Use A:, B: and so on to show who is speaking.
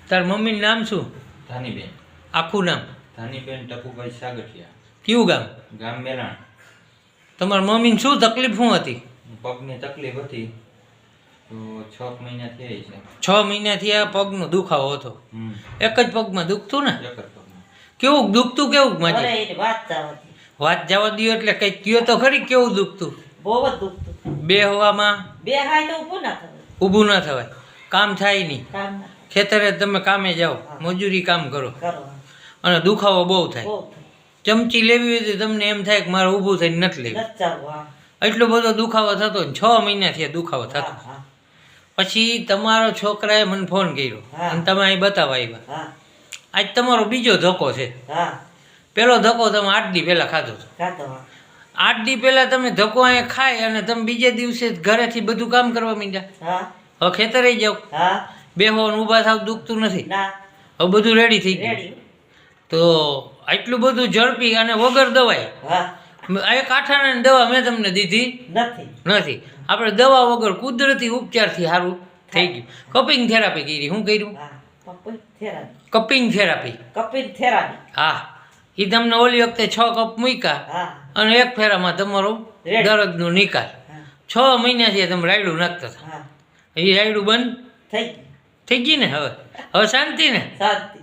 A: તાર મમ્મીનું નામ શું?
B: ધાનીબેન.
A: આખું નામ?
B: ધાનીબેન ટપુભાઈ સાગઠિયા.
A: કયું ગામ?
B: ગામ મેલાણ.
A: તમારા મમ્મીને શું તકલીફ શું હતી?
B: પગની તકલીફ હતી તો 6 મહિના થયા છે.
A: 6 મહિનાથી આ પગનો દુખાવો હતો. એક જ પગમાં દુખતું ને?
B: એક જ પગમાં.
A: કેવું દુખતું? કેવું માજી?
C: અરે એ
A: વાત જવા દો એટલે કઈ કયો તો ખરી કેવું દુખતું?
C: બહુ જ દુખતું.
A: બે હવામાં
C: બે હાય તો ઊભું ના થવાય.
A: ઊભું ના થવાય, કામ થાય નહીં.
C: કામ ના
A: ખેતરે તમે કામે જાઓ, મજૂરી કામ કરો
C: કરો.
A: અને દુખાવો બહુ થાય.
C: બહુ થાય.
A: ચમચી લેવી હોય તો તમને એમ થાય કે મારે ઊભું થઈને નથી લેવી.
C: નથી ચાલવું. હા.
A: એટલો બધો દુખાવો થતો ને 6 મહિનાથી આ દુખાવો થતો.
C: હા, હા,
A: પછી તમારો છોકરાએ મને ફોન કર્યો
C: હા.
A: અને તમે અહીં બતાવવા આવ્યા.
C: હા,
A: આજ તમારો બીજો ધક્કો છે.
C: હા.
A: પેલો ધક્કો તમે 8 દી પહેલા ખાધો હતો.
C: ખાતો.
A: 8 દી પહેલા તમે ધક્કો અહીંયા ખાય અને તમે બીજે દિવસે ઘરેથી બધું કામ કરવા માંડ્યા.
C: હા,
A: હવે ખેતરે જાઓ,
C: હા.
A: બેહો ને ઊભા થાવ દુખતું નથી.
C: ના.
A: હવે બધું રેડી થઈ ગયું.
C: રેડી.
A: તો આટલું બધું ઝડપી અને વગર દવાઈ
C: હા.
A: એક આઠાણાની દવા મેં તમને દીધી
C: નથી.
A: નથી. આપણે દવા વગર કુદરતી ઉપચારથી સારું થઈ ગયું. કપિંગ થેરાપી કરી. શું કર્યું?
C: હા. Kapil therapy.
A: Cupping therapy.
C: Kapil therapy.
A: હા, એ તમને ઓલી વખતે 6 કપ મૂક્યા
C: હા.
A: અને એક ફેરામાં તમારો
C: રેડી.
A: દરદનો નિકાલ.
C: હા.
A: 6 મહિનાથી તમે રાયડું નાખતા હતા.
C: હા.
A: એ રાયડું બંધ
C: થઈ ગયું.
A: થઈ ગઈ ને? હવે શાંતિ ને?
C: શાંતિ.